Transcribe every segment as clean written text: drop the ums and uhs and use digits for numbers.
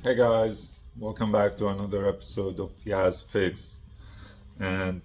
Hey guys, welcome back to another episode of Yaz Fix. And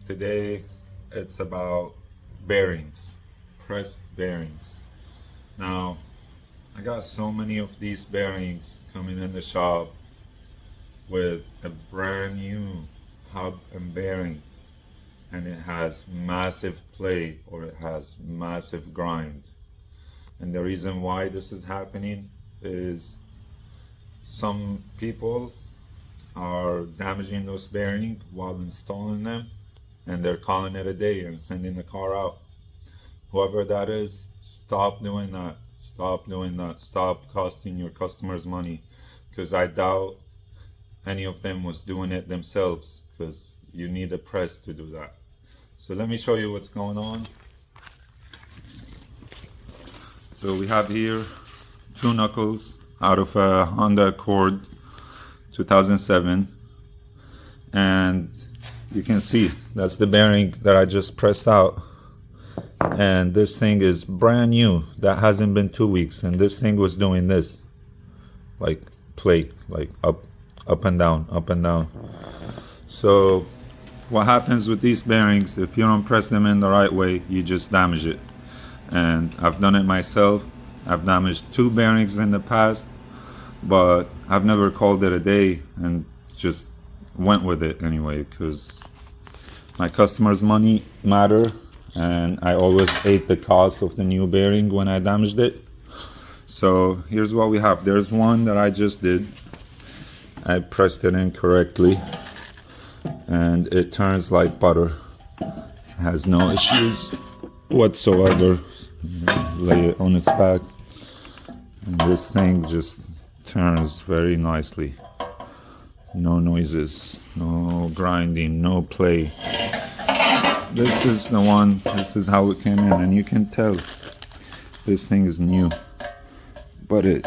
today it's about bearings, pressed bearings. Now, I got so many of these bearings coming in the shop with a brand new hub and bearing, and it has massive play or it has massive grind. And the reason why this is happening is some people are damaging those bearings while installing them, and they're calling it a day and sending the car out. Whoever that is, stop doing that. Stop doing that. Stop costing your customers money, because I doubt any of them was doing it themselves, because you need a press to do that. So let me show you what's going on. So we have here two knuckles out of a Honda Accord 2007, and you can see that's the bearing that I just pressed out, and this thing is brand new. That hasn't been 2 weeks, and this thing was doing this, like play, like up and down, up and down. So what happens with these bearings, if you don't press them in the right way, you just damage it. And I've done it myself. I've damaged two bearings in the past, but I've never called it a day and just went with it anyway, because my customers' money matter, and I always ate the cost of the new bearing when I damaged it. So here's what we have. There's one that I just did. I pressed it in correctly and it turns like butter. It has no issues whatsoever. Lay it on its back and this thing just turns very nicely. No noises, no grinding, no play. This is the one. This is how it came in, and you can tell this thing is new, but it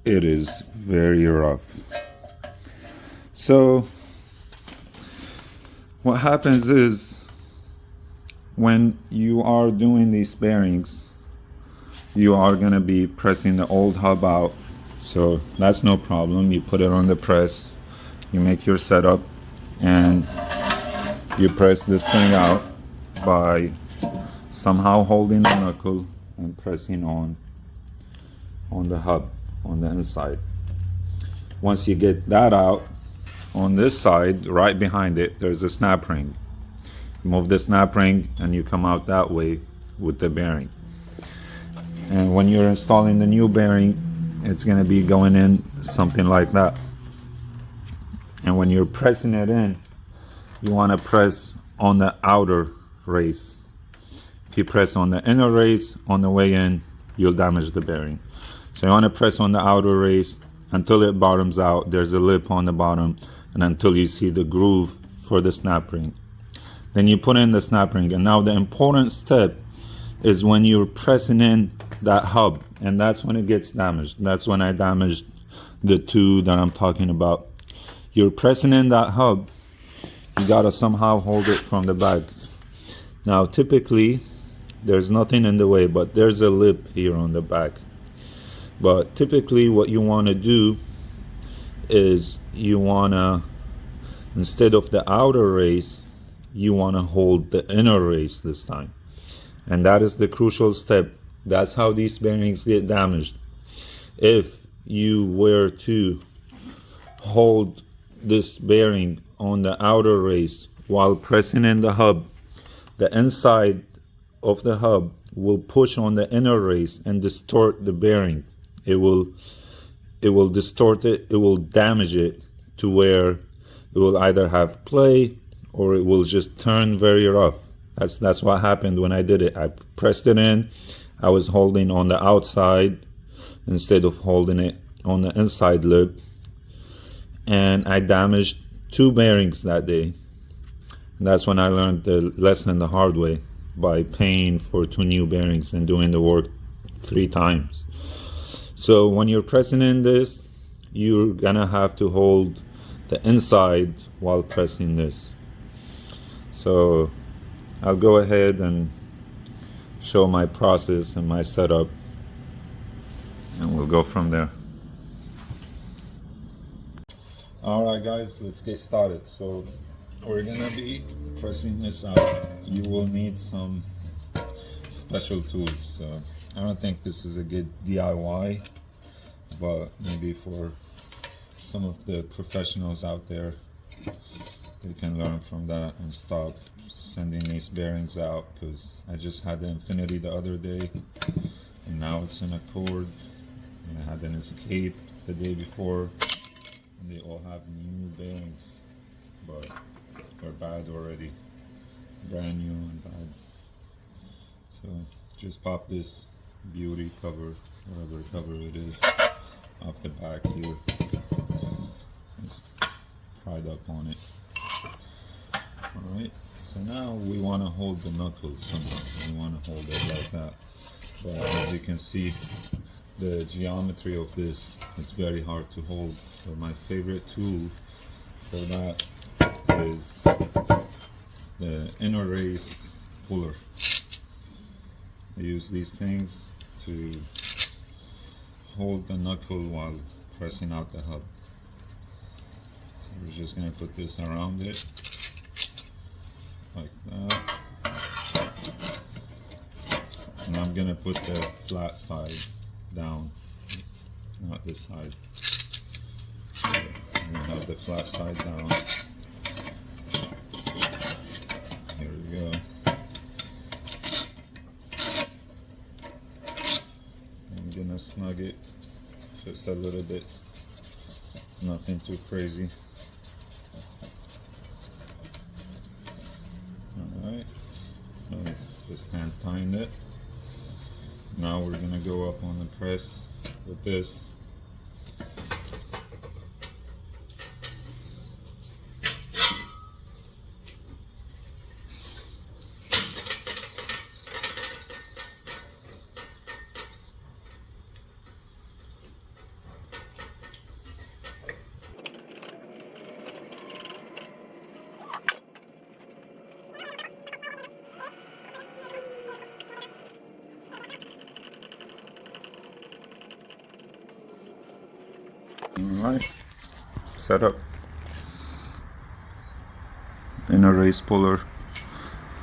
is very rough. So what happens is, when you are doing these bearings, you are going to be pressing the old hub out. So that's no problem. You put it on the press, you make your setup, and you press this thing out by somehow holding the knuckle and pressing on the hub on the inside. Once you get that out, on this side right behind it there's a snap ring. Move the snap ring and you come out that way with the bearing. And when you're installing the new bearing, it's going to be going in something like that. And when you're pressing it in, you want to press on the outer race. If you press on the inner race on the way in, you'll damage the bearing. So you want to press on the outer race until it bottoms out. There's a lip on the bottom, and until you see the groove for the snap ring. Then you put in the snap ring. And now the important step is when you're pressing in that hub, and that's when it gets damaged. That's when I damaged the two that I'm talking about. You're pressing in that hub, you gotta somehow hold it from the back. Now typically there's nothing in the way, but there's a lip here on the back. But typically what you want to do is you want to, instead of the outer race, you want to hold the inner race this time. And that is the crucial step. That's how these bearings get damaged. If you were to hold this bearing on the outer race while pressing in the hub, the inside of the hub will push on the inner race and distort the bearing. It will distort it, it will damage it to where it will either have play or it will just turn very rough. That's what happened when I did it. I pressed it in, I was holding on the outside instead of holding it on the inside lip, and I damaged two bearings that day. And that's when I learned the lesson the hard way, by paying for two new bearings and doing the work 3 times. So when you're pressing in this, you're gonna have to hold the inside while pressing this. So I'll go ahead and show my process and my setup, and we'll go from there. Alright guys, let's get started. So we're gonna be pressing this out. You will need some special tools. I don't think this is a good DIY, but maybe for some of the professionals out there, they can learn from that and stop sending these bearings out, because I just had the Infinity the other day and now it's in Accord, and I had an Escape the day before and they all have new bearings, but they're bad already, brand new and bad. So just pop this beauty cover, whatever cover it is, off the back here. It's pried up on it. Alright, so now we want to hold the knuckles somehow. We want to hold it like that. But as you can see, the geometry of this, it's very hard to hold. So my favorite tool for that is the inner race puller. I use these things to hold the knuckle while pressing out the hub. So we're just going to put this around it like that, and I'm going to put the flat side down, not this side. So I'm going to have the flat side down. Here we go. I'm going to snug it just a little bit, nothing too crazy. Alright, just hand tying it. Now we're gonna go up on the press with this. Alright, set up. Inner race puller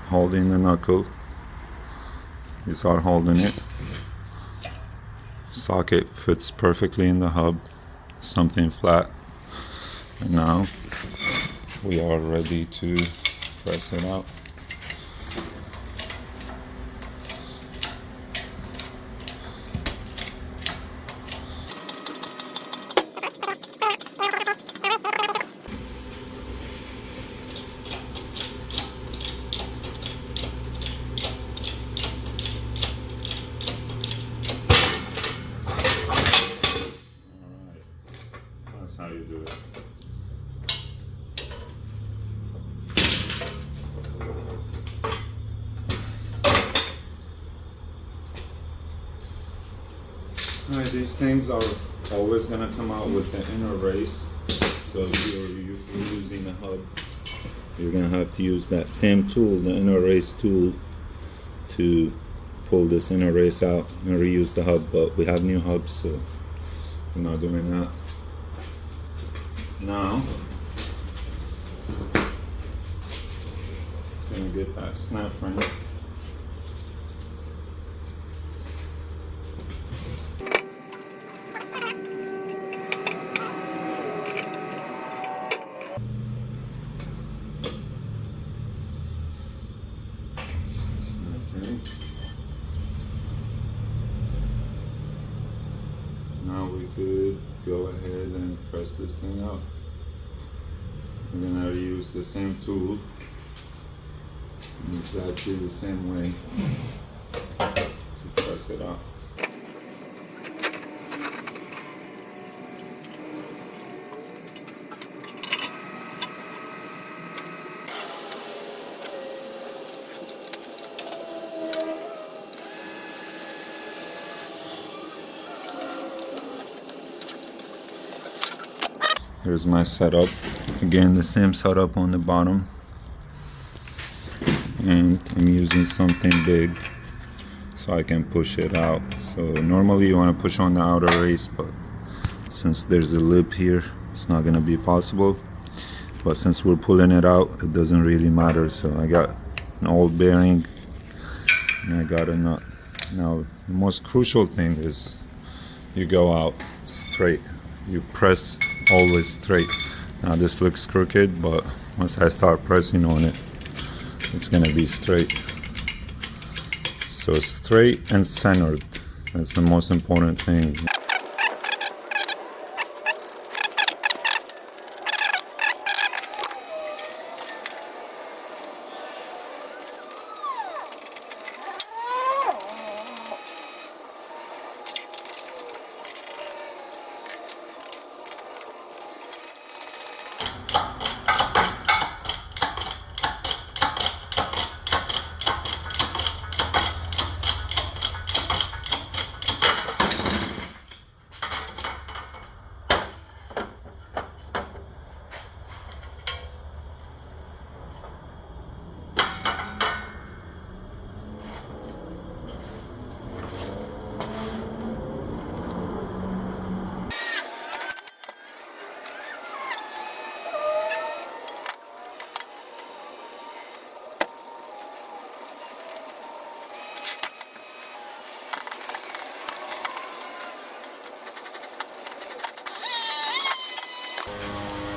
holding the knuckle. You start holding it. Socket fits perfectly in the hub, something flat. And now we are ready to press it out. That's how you do it. Alright, these things are always going to come out with the inner race. So if you're using the hub, you're going to have to use that same tool, the inner race tool, to pull this inner race out and reuse the hub. But we have new hubs, so we're not doing that. Now, gonna get that snap ring. Okay. Now we could go ahead and press this thing out. We're gonna use the same tool in exactly the same way to press it out. Here's my setup. Again, the same setup on the bottom. And I'm using something big so I can push it out. So normally you want to push on the outer race, but since there's a lip here, it's not gonna be possible. But since we're pulling it out, it doesn't really matter. So I got an old bearing and I got a nut. Now the most crucial thing is you go out straight. You press always straight. Now this looks crooked, but once I start pressing on it, it's gonna be straight. So straight and centered. That's the most important thing.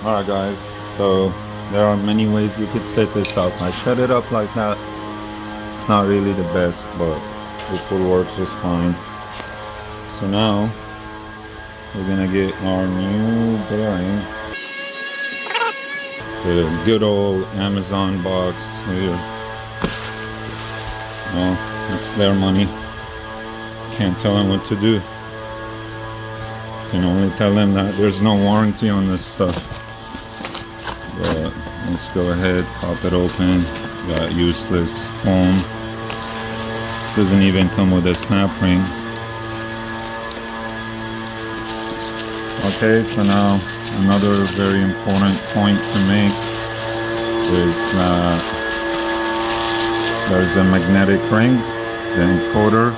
Alright guys, so there are many ways you could set this up. I set it up like that. It's not really the best, but this will work just fine. So now we're gonna get our new bearing. The good old Amazon box here. Well, it's their money. Can't tell them what to do. Can only tell them that there's no warranty on this stuff. But let's go ahead, pop it open. Got useless foam. Doesn't even come with a snap ring. Okay, so now another very important point to make is that there's a magnetic ring, the encoder,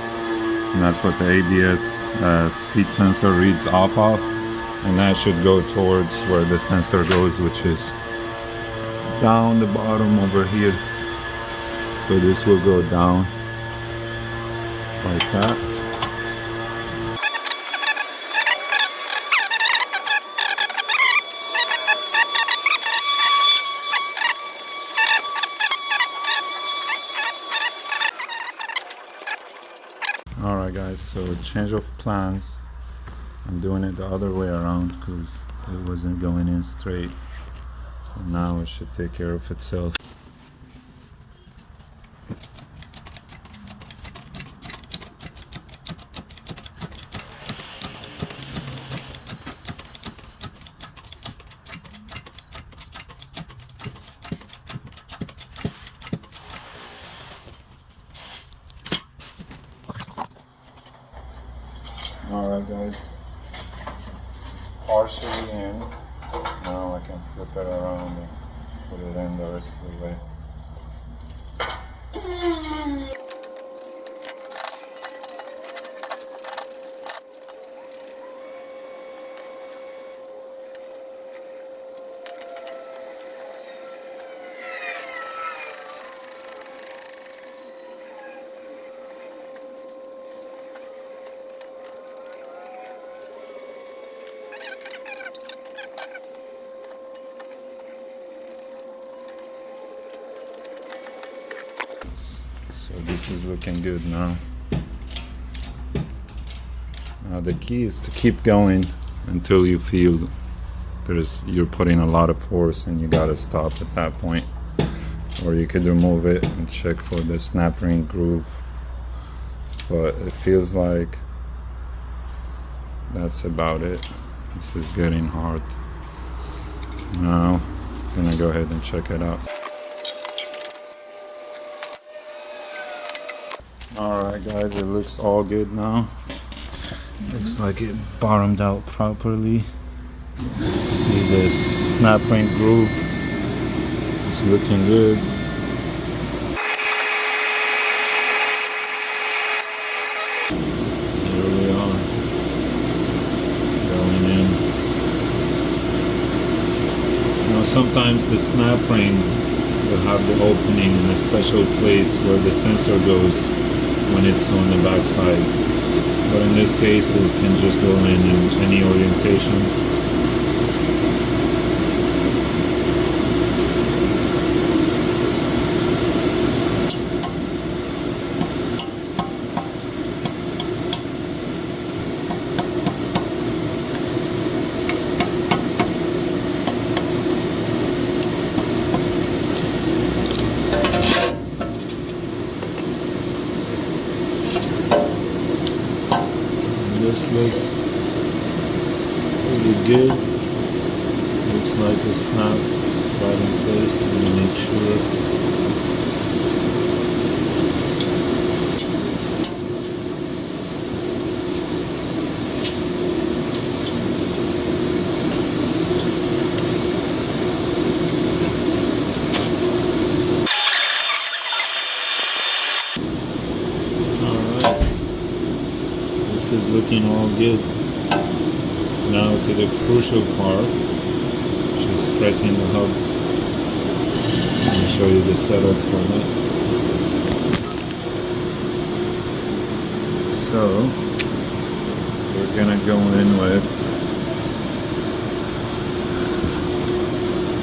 and that's what the ABS speed sensor reads off of, and that should go towards where the sensor goes, which is down the bottom over here. So this will go down like that. Alright guys, so change of plans. I'm doing it the other way around because it wasn't going in straight. And now it should take care of itself. Alright guys, it's partially in. Now I can flip it around and put it in the rest of the way. So this is looking good now. Now the key is to keep going until you feel you're putting a lot of force and you gotta stop at that point. Or you could remove it and check for the snap ring groove. But it feels like that's about it. This is getting hard. So now I'm gonna go ahead and check it out. Alright guys, it looks all good now. Looks like it bottomed out properly. See this snap ring groove. It's looking good. Here we are. Going in. Now sometimes the snap ring will have the opening in a special place where the sensor goes when it's on the back side. But in this case it can just go in any orientation. This looks pretty good. Looks like a snap right in place. I'm gonna make sure. Alright. This is looking all good. Now to the crucial part, just pressing the hub. Let me show you the setup for that. So we're gonna go in with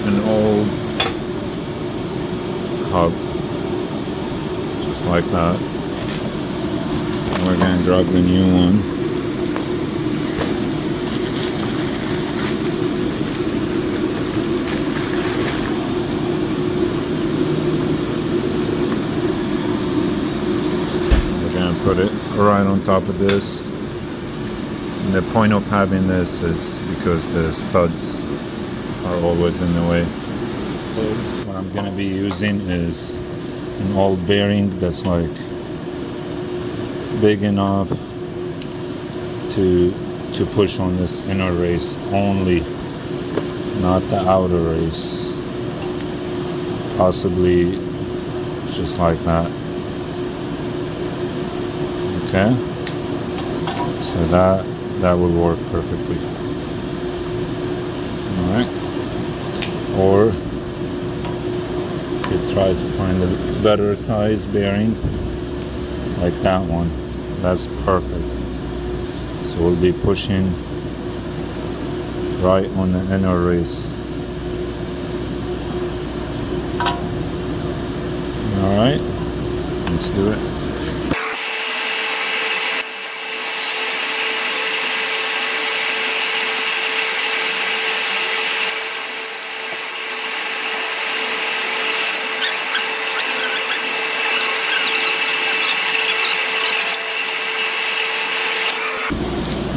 an old hub, just like that. We're going to grab the new one. We're going to put it right on top of this. And the point of having this is because the studs are always in the way. What I'm going to be using is an old bearing that's like big enough to push on this inner race only, not the outer race. Possibly just like that. Okay, so that will work perfectly. All right, or you try to find a better size bearing like that one. That's perfect. So we'll be pushing right on the inner race. All right, let's do it.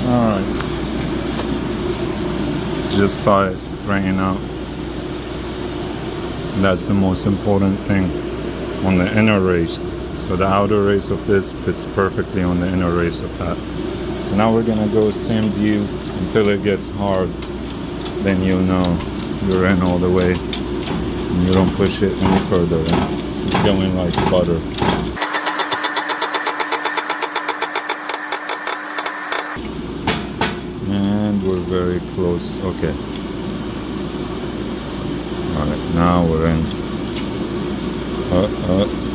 Alright, just saw it straighten out. That's the most important thing on the inner race. So the outer race of this fits perfectly on the inner race of that. So now we're gonna go same view until it gets hard. Then you'll know you're in all the way and you don't push it any further. It's going like butter. And we're very close. Okay. Alright, now we're in.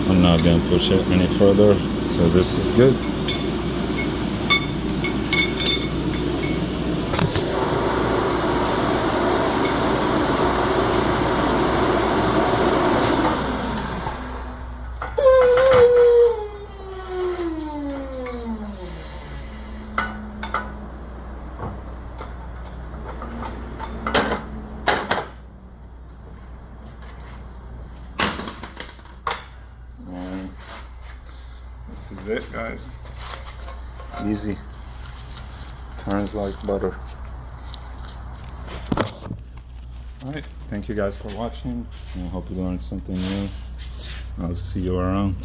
I'm not gonna push it any further, so this is good. This is it, guys. Easy. Turns like butter. Alright, thank you guys for watching. I hope you learned something new. I'll see you around.